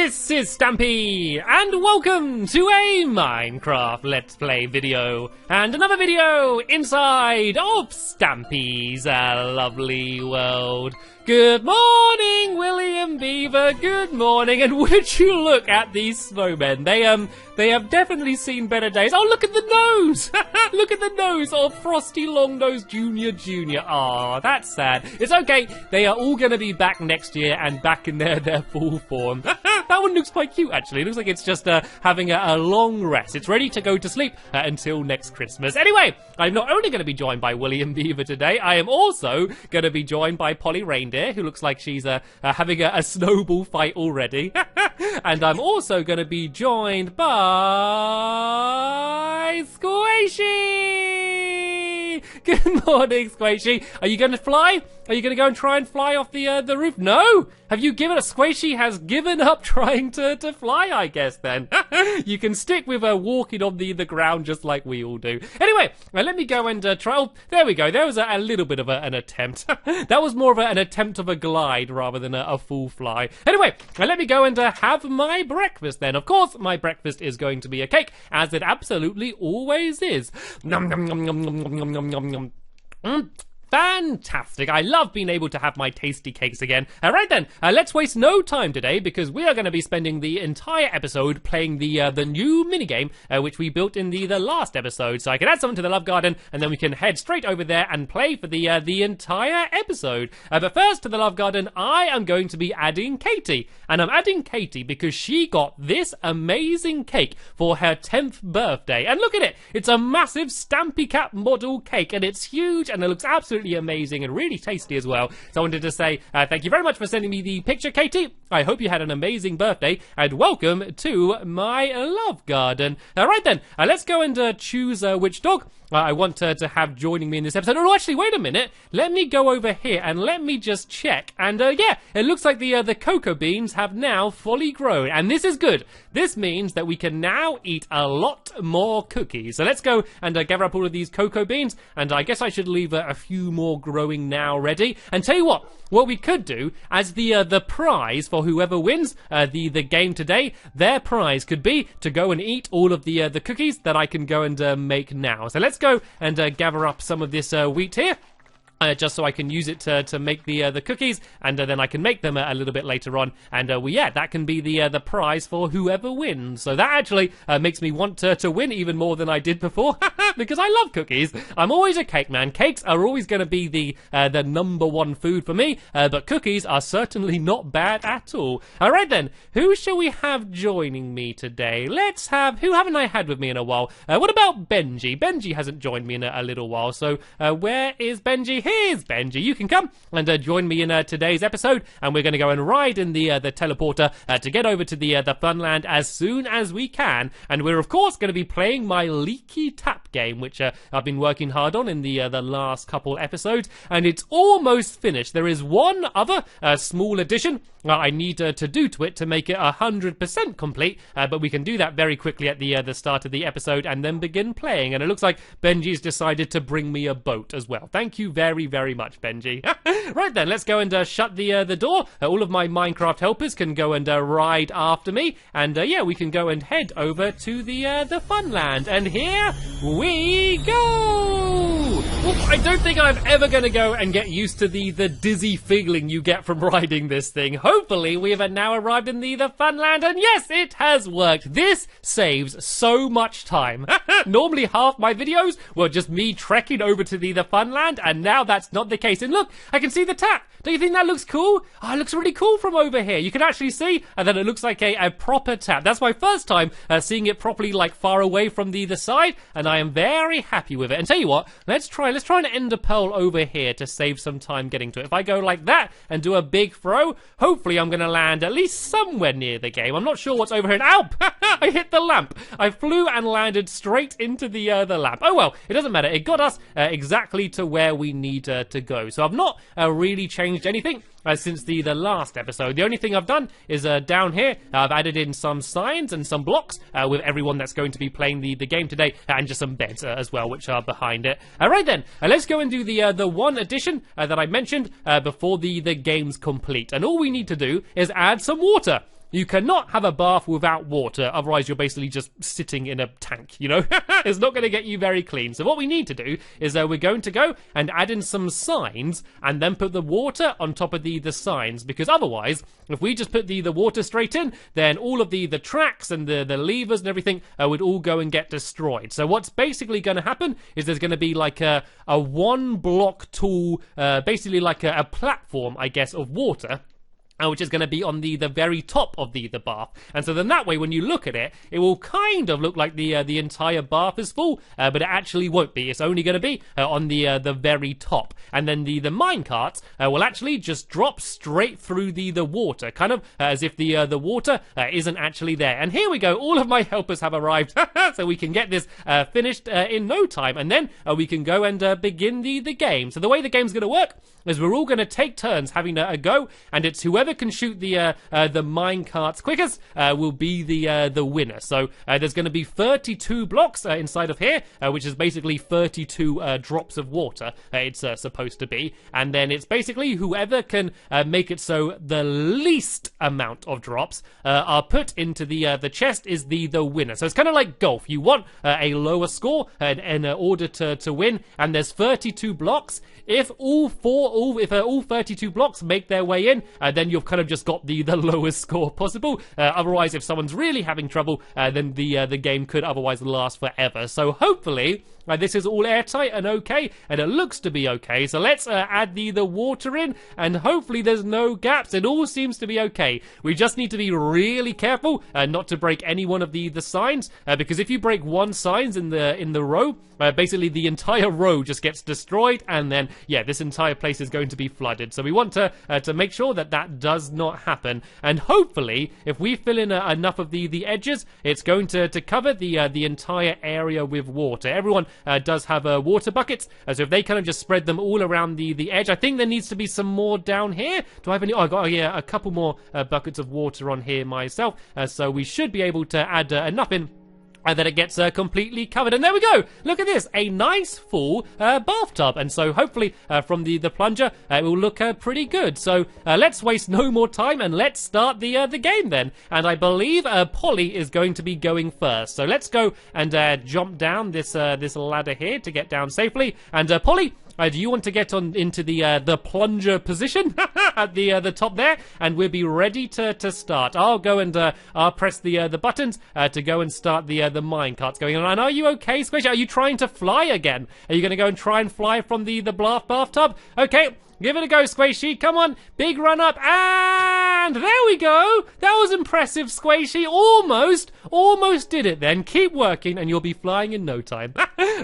This is Stampy, and welcome to a Minecraft Let's Play video, and another video inside of Stampy's lovely world. Good morning, William Beaver, good morning, and would you look at these snowmen? They have definitely seen better days. Oh, look at the nose! Look at the nose of Frosty Longnose Jr. Aw, that's sad. It's okay, they are all gonna be back next year and back in their full form. That one looks quite cute, actually. It looks like it's just having a long rest. It's ready to go to sleep until next Christmas. Anyway, I'm not only going to be joined by William Beaver today, I am also going to be joined by Polly Reindeer, who looks like she's having a snowball fight already. And I'm also going to be joined by Squishy! Good morning, Squishy. Are you going to fly? Are you going to go and try and fly off the roof? No! Have you given up? Squishy has given up trying to fly, I guess, then. You can stick with walking on the ground just like we all do. Anyway, let me go and try. Oh, there we go. There was a little bit of an attempt. That was more of an attempt of a glide rather than a full fly. Anyway, let me go and have my breakfast then. Of course, my breakfast is going to be a cake, as it absolutely always is. Nom nom nom nom nom nom nom nom nom. Fantastic. I love being able to have my tasty cakes again. Right then, let's waste no time today because we are going to be spending the entire episode playing the new minigame which we built in the last episode. So I can add something to the love garden and then we can head straight over there and play for the entire episode. But first to the love garden, I am going to be adding Katie. And I'm adding Katie because she got this amazing cake for her 10th birthday. And look at it. It's a massive Stampy Cat model cake and it's huge and it looks absolutely amazing and really tasty as well. So I wanted to say thank you very much for sending me the picture, Katie. I hope you had an amazing birthday and welcome to my love garden. Right then, let's go and choose which dog I want to have joining me in this episode. Oh, actually, wait a minute. Let me go over here and let me just check. And yeah, it looks like the cocoa beans have now fully grown. And this is good. This means that we can now eat a lot more cookies. So let's go and gather up all of these cocoa beans. And I guess I should leave a few more growing now ready. And tell you what we could do as the prize for whoever wins the game today, their prize could be to go and eat all of the cookies that I can go and make now. So let's go and gather up some of this wheat here. Just so I can use it to make the cookies, and then I can make them a little bit later on. And yeah, that can be the prize for whoever wins. So that actually makes me want to win even more than I did before, because I love cookies. I'm always a cake man. Cakes are always going to be the number one food for me, but cookies are certainly not bad at all. All right then, who shall we have joining me today? Let's have, who haven't I had with me in a while? What about Benji? Benji hasn't joined me in a little while. So where is Benji? Here's Benji. You can come and join me in today's episode, and we're going to go and ride in the teleporter to get over to the Funland as soon as we can. And we're of course going to be playing my Leaky tap game, which I've been working hard on in the last couple episodes, and it's almost finished. There is one other small addition I need to do to it to make it 100% complete, but we can do that very quickly at the start of the episode and then begin playing. And it looks like Benji's decided to bring me a boat as well. Thank you very much, Benji. Right then, let's go and shut the door. All of my Minecraft helpers can go and ride after me, and yeah, we can go and head over to the Funland. And here we go. Well, I don't think I'm ever going to go and get used to the dizzy feeling you get from riding this thing. Hopefully, we have now arrived in the Funland, and yes, it has worked. This saves so much time. Normally, half my videos were just me trekking over to the Funland, and now that's not the case. And look, I can see the tap. Don't you think that looks cool? Oh, it looks really cool from over here. You can actually see that it looks like a proper tap. That's my first time seeing it properly, like far away from the side, and I am very happy with it. And tell you what, let's try an ender pearl over here to save some time getting to it. If I go like that and do a big throw, hopefully I'm going to land at least somewhere near the game. I'm not sure what's over here. Ow! I hit the lamp. I flew and landed straight into the lamp. Oh well, it doesn't matter. It got us exactly to where we need to go. So I've not really changed anything since the last episode. The only thing I've done is down here, I've added in some signs and some blocks with everyone that's going to be playing the game today, and just some beds as well, which are behind it. Alright then, let's go and do the one addition that I mentioned before the game's complete. And all we need to do is add some water. you cannot have a bath without water, otherwise you're basically just sitting in a tank, you know? It's not going to get you very clean. So what we need to do is we're going to go and add in some signs and then put the water on top of the signs, because otherwise, if we just put the water straight in, then all of the tracks and the levers and everything would all go and get destroyed. So what's basically going to happen is there's going to be like a one block tall, basically like a platform, I guess, of water, which is going to be on the very top of the bath. And so then that way, when you look at it, it will kind of look like the entire bath is full, but it actually won't be. It's only going to be on the very top. And then the minecarts will actually just drop straight through the water, kind of as if the water isn't actually there. And here we go. All of my helpers have arrived, so we can get this finished in no time. And then we can go and begin the game. So the way the game's going to work is we're all going to take turns having a go, and it's whoever can shoot the minecarts quickest will be the winner. So there's going to be 32 blocks inside of here, which is basically 32 drops of water. It's supposed to be, and then it's basically whoever can make it so the least amount of drops are put into the chest is the winner. So it's kind of like golf. You want a lower score in order to win, and there's 32 blocks. If all 32 blocks make their way in, then you've kind of just got the lowest score possible. Otherwise, if someone's really having trouble, then the game could otherwise last forever. So hopefully this is all airtight and okay, and it looks to be okay. So let's add the water in, and hopefully there's no gaps. It all seems to be okay. We just need to be really careful not to break any one of the signs, because if you break one signs in the row, basically the entire row just gets destroyed, and then yeah, this entire place is going to be flooded. So we want to make sure that does not happen. And hopefully, if we fill in enough of the edges, it's going to cover the entire area with water. Everyone does have water buckets, so if they kind of just spread them all around the edge. I think there needs to be some more down here. Do I have any? Oh, I got a couple more buckets of water on here myself, so we should be able to add enough in that it gets completely covered. And there we go. Look at this, a nice full bathtub. And so hopefully from the plunger it will look pretty good. So let's waste no more time and let's start the game then. And I believe Polly is going to be going first. So let's go and jump down this ladder here to get down safely. And Polly, do you want to get on into the plunger position at the top there, and we'll be ready to start. I'll go and I'll press the buttons to go and start the minecarts going on. And are you okay, Squishy? Are you trying to fly again? Are you going to go and try and fly from the bathtub? Okay. Give it a go, Squishy. Come on. Big run up. And there we go. That was impressive, Squishy. Almost did it then. Keep working and you'll be flying in no time.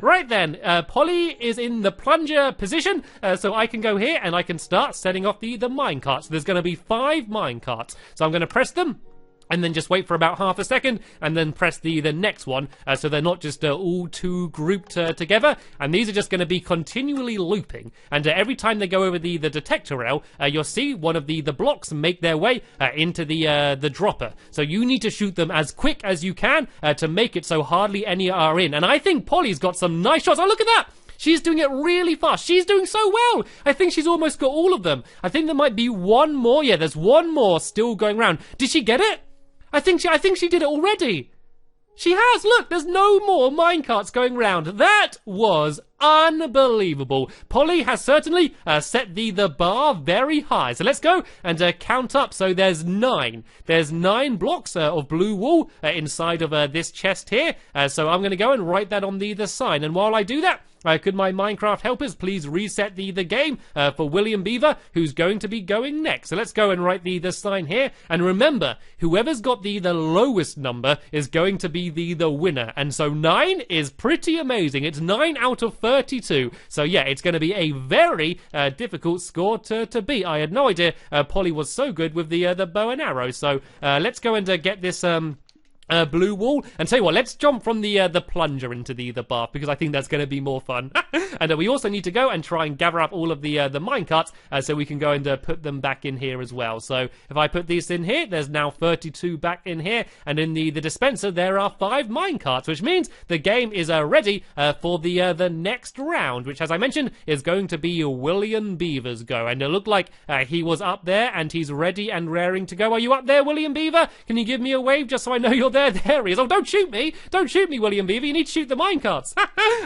Right then. Polly is in the plunger position. So I can go here and I can start setting off the minecarts. There's going to be 5 minecarts. So I'm going to press them. And then just wait for about half a second, and then press the next one, so they're not just all two grouped together. And these are just going to be continually looping. And every time they go over the detector rail, you'll see one of the blocks make their way into the dropper. So you need to shoot them as quick as you can to make it so hardly any are in. And I think Polly's got some nice shots. Oh, look at that! She's doing it really fast. She's doing so well. I think she's almost got all of them. I think there might be one more. Yeah, there's one more still going around. Did she get it? I think she did it already. She has. Look, there's no more minecarts going round. That was unbelievable. Polly has certainly set the bar very high. So let's go and count up. So there's 9. There's 9 blocks of blue wool inside of this chest here. So I'm going to go and write that on the sign. And while I do that, could my Minecraft helpers please reset the game for William Beaver, who's going to be going next. So let's go and write the sign here. And remember, whoever's got the lowest number is going to be the winner. And so 9 is pretty amazing. It's 9 out of 32. So yeah, it's going to be a very difficult score to beat. I had no idea Polly was so good with the bow and arrow. So let's go and get this blue wall. And tell you what, let's jump from the plunger into the bath, because I think that's going to be more fun. And we also need to go and try and gather up all of the minecarts, so we can go and put them back in here as well. So if I put these in here, there's now 32 back in here, and in the dispenser there are 5 minecarts, which means the game is ready for the next round, which, as I mentioned, is going to be William Beaver's go. And it looked like he was up there and he's ready and raring to go. Are you up there, William Beaver? Can you give me a wave just so I know you're there? There he is. Oh, don't shoot me. Don't shoot me, William Beaver. You need to shoot the minecarts.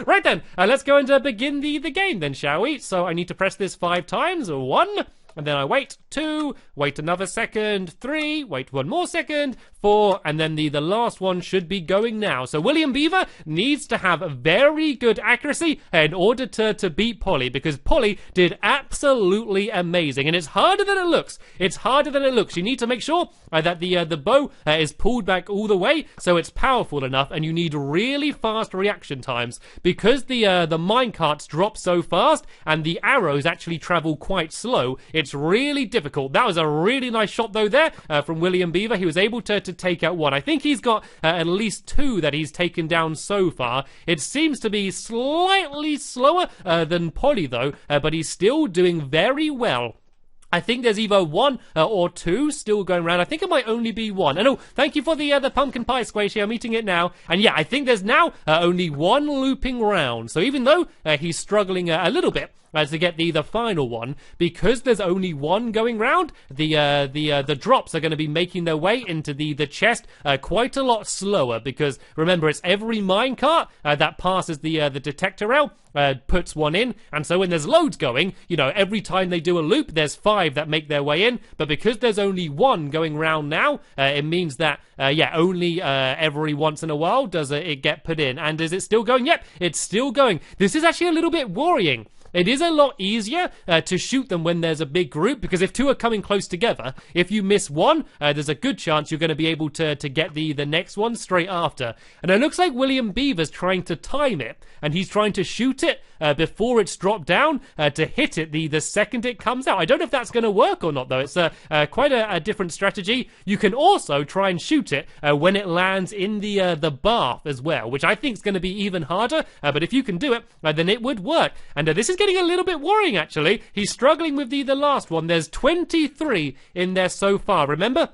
Right then, let's go and begin the game then, shall we? So I need to press this 5 times. 1, and then I wait. 2, wait another second. 3, wait 1 more second. 4, and then the last one should be going now. So William Beaver needs to have very good accuracy in order to beat Polly, because Polly did absolutely amazing. And it's harder than it looks. It's harder than it looks. You need to make sure that the bow is pulled back all the way so it's powerful enough, and you need really fast reaction times, because the minecarts drop so fast and the arrows actually travel quite slow. It's really difficult. That was a really nice shot though there from William Beaver. He was able to take out 1. I think he's got at least 2 that he's taken down so far. It seems to be slightly slower than Polly though, but he's still doing very well. I think there's either 1 or 2 still going around. I think it might only be 1. And oh, thank you for the pumpkin pie squishy. I'm eating it now. And yeah, I think there's now only 1 looping round. So even though he's struggling a little bit to get the final one, because there's only 1 going round, the drops are going to be making their way into the chest quite a lot slower, because remember, it's every minecart that passes the detector rail puts 1 in, and so when there's loads going, you know, every time they do a loop, there's 5 that make their way in. But because there's only 1 going round now, it means that only every once in a while does it get put in. And is it still going? Yep, it's still going. This is actually a little bit worrying. It is a lot easier to shoot them when there's a big group, because if 2 are coming close together, if you miss 1, there's a good chance you're going to be able to get the next one straight after. And it looks like William Beaver's trying to time it, and he's trying to shoot it before it's dropped down to hit it the second it comes out. I don't know if that's going to work or not though. It's quite a different strategy. You can also try and shoot it when it lands in the bath as well, which I think is going to be even harder, but if you can do it, then it would work. And this is getting a little bit worrying actually. He's struggling with the last one. There's 23 in there so far, remember?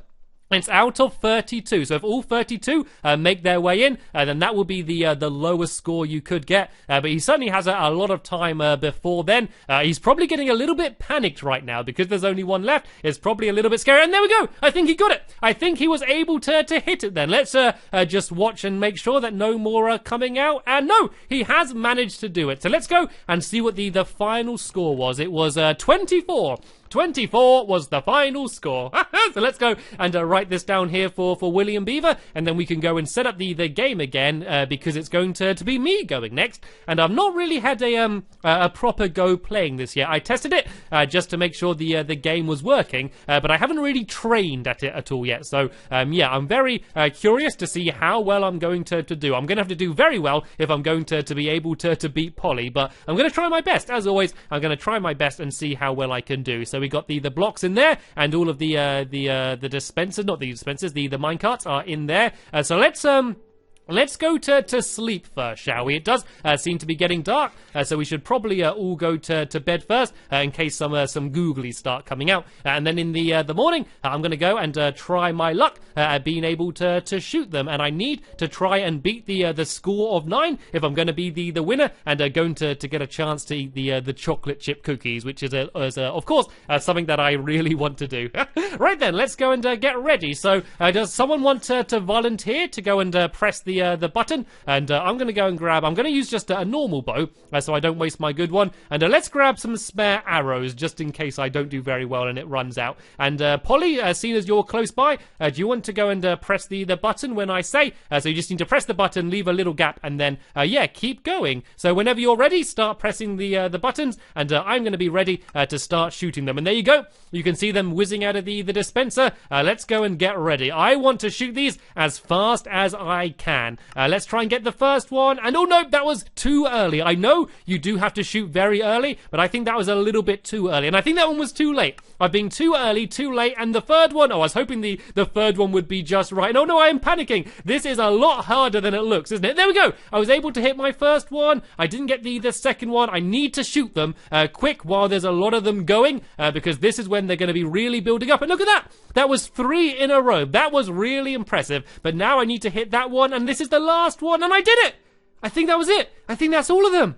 It's out of 32, so if all 32 make their way in, then that will be the lowest score you could get. But he certainly has a lot of time before then. He's probably getting a little bit panicked right now because there's only 1 left. It's probably a little bit scary. And there we go. I think he got it. I think he was able to hit it then. Let's just watch and make sure that no more are coming out. And no, he has managed to do it. So let's go and see what the final score was. It was 24. 24 was the final score. So let's go and write this down here for William Beaver, and then we can go and set up the game again, because it's going to be me going next. And I've not really had a proper go playing this yet. I tested it just to make sure the game was working, but I haven't really trained at it at all yet. So yeah, I'm very curious to see how well I'm going to do. I'm going to have to do very well if I'm going to be able to beat Polly, but I'm going to try my best. As always, I'm going to try my best and see how well I can do. So we got the blocks in there, and all of the dispensers, not the dispensers, the minecarts are in there. So let's go to sleep first, shall we? It does seem to be getting dark, so we should probably all go to bed first, in case some googlies start coming out. And then in the morning, I'm going to go and try my luck at being able to shoot them. And I need to try and beat the score of 9 if I'm going to be the winner, and going to get a chance to eat the chocolate chip cookies, which is of course something that I really want to do. Right then, let's go and get ready. So does someone want to volunteer to go and press the button? And I'm going to go and grab, I'm going to use just a normal bow so I don't waste my good one, and let's grab some spare arrows just in case I don't do very well and it runs out. And Polly, seeing as you're close by, do you want to go and press the button when I say? So you just need to press the button, leave a little gap, and then yeah, keep going. So whenever you're ready, start pressing the buttons, and I'm going to be ready to start shooting them. And there you go, you can see them whizzing out of the dispenser. Let's go and get ready. I want to shoot these as fast as I can. can. Let's try and get the first one. And oh no, that was too early. I know you do have to shoot very early, but I think that was a little bit too early. And I think that one was too late. I've been too early, too late. And the third one, oh, I was hoping the third one would be just right. No, I am panicking. This is a lot harder than it looks, isn't it? There we go. I was able to hit my first one. I didn't get the second one. I need to shoot them quick while there's a lot of them going because this is when they're going to be really building up. And look at that. That was 3 in a row. That was really impressive. But now I need to hit that one, and this is the last one, and I did it. I think that was it. I think that's all of them.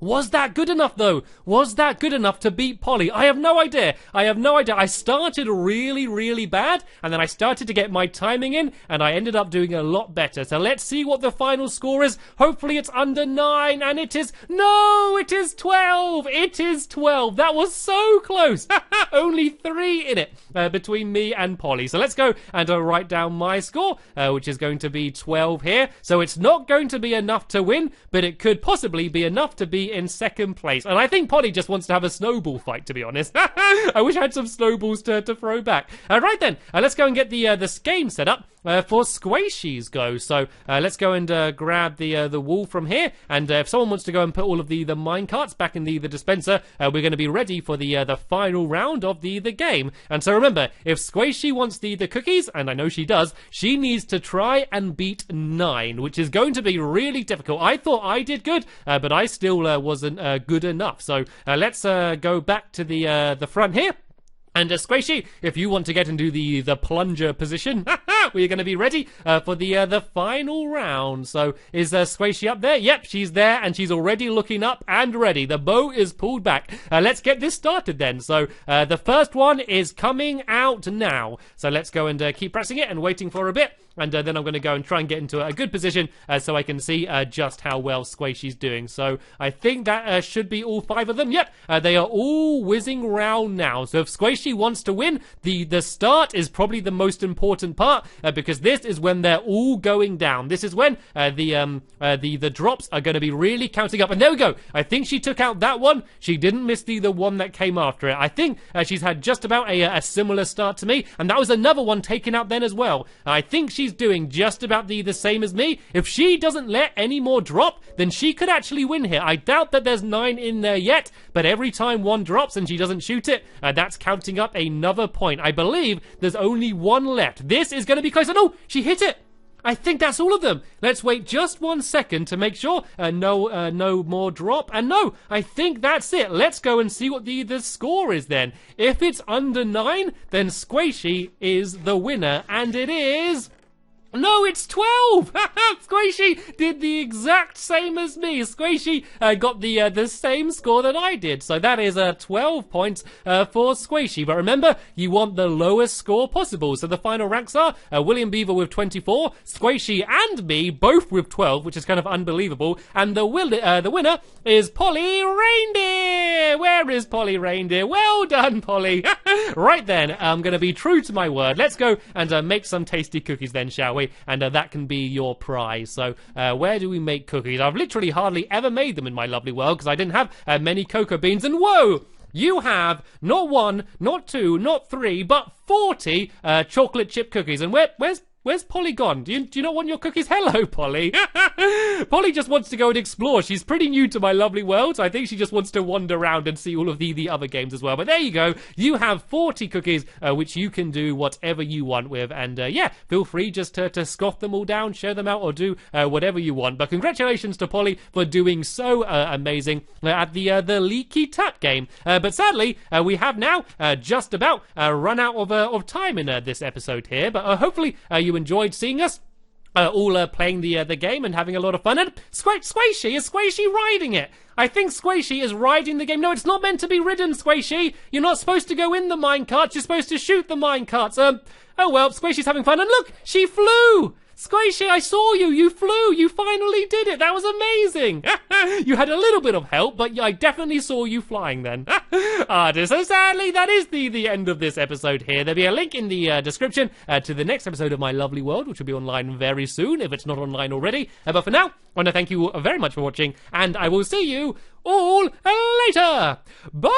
Was that good enough, though? Was that good enough to beat Polly? I have no idea. I started really, really bad, and then I started to get my timing in, and I ended up doing a lot better. So let's see what the final score is. Hopefully it's under 9, and it is... No, it is 12. It is 12. That was so close. Only 3 in it between me and Polly. So let's go and write down my score, which is going to be 12 here. So it's not going to be enough to win, but it could possibly be enough to be in second place. And I think Polly just wants to have a snowball fight, to be honest. I wish I had some snowballs to throw back. Right then, let's go and get the game set up for Squishy's go. So let's go and grab the wall from here. And if someone wants to go and put all of the minecarts back in the dispenser, we're going to be ready for the final round of the game. And so remember, if Squishy wants the cookies, and I know she does, she needs to try and beat 9, which is going to be really difficult. I thought I did good, but I still wasn't good enough. So let's go back to the front here. And Squishy, if you want to get into the plunger position, we're going to be ready for the final round. So is Squishy up there? Yep, she's there, and she's already looking up and ready. The bow is pulled back. Let's get this started then. So the first one is coming out now. So let's go and keep pressing it and waiting for a bit. And then I'm going to go and try and get into a good position so I can see just how well Squishy's doing. So I think that should be all 5 of them. Yep, they are all whizzing round now. So if Squishy wants to win, the start is probably the most important part because this is when they're all going down. This is when the drops are going to be really counting up. And there we go. I think she took out that one. She didn't miss the one that came after it. I think she's had just about a similar start to me. And that was another one taken out then as well. I think she's doing just about the same as me. If she doesn't let any more drop, then she could actually win here. I doubt that there's 9 in there yet, but every time one drops and she doesn't shoot it, that's counting up another point. I believe there's only 1 left. This is going to be close. And oh, she hit it. I think that's all of them. Let's wait just 1 second to make sure no more drop. And no, I think that's it. Let's go and see what the score is then. If it's under 9, then Squishy is the winner, and it is... No, it's 12! Squishy did the exact same as me. Squishy got the same score that I did. So that is 12 points for Squishy. But remember, you want the lowest score possible. So the final ranks are William Beaver with 24, Squishy and me both with 12, which is kind of unbelievable. And the winner is Polly Reindeer! Where is Polly Reindeer? Well done, Polly! Right then, I'm going to be true to my word. Let's go and make some tasty cookies then, shall we? And that can be your prize. So where do we make cookies? I've literally hardly ever made them in my lovely world because I didn't have many cocoa beans. And whoa! You have not 1, not 2, not 3, but 40 chocolate chip cookies. And where's Polly gone? Do you not want your cookies? Hello, Polly. Polly just wants to go and explore. She's pretty new to my lovely world, so I think she just wants to wander around and see all of the other games as well. But there you go. You have 40 cookies, which you can do whatever you want with. And yeah, feel free just to scoff them all down, share them out, or do whatever you want. But congratulations to Polly for doing so amazing at the Leaky Tut game. But sadly, we have now just about run out of time in this episode here. But hopefully you enjoyed seeing us all playing the game and having a lot of fun. And Squishy, is Squishy riding it? I think Squishy is riding the game. No, it's not meant to be ridden, Squishy. You're not supposed to go in the minecarts. You're supposed to shoot the minecarts. Oh well, Squishy's having fun. And look, she flew! Squishy, I saw you. You flew. You finally did it. That was amazing. You had a little bit of help, but I definitely saw you flying then. So sadly, that is the end of this episode here. There'll be a link in the description to the next episode of My Lovely World, which will be online very soon, if it's not online already. But for now, I want to thank you very much for watching, and I will see you all later. Bye!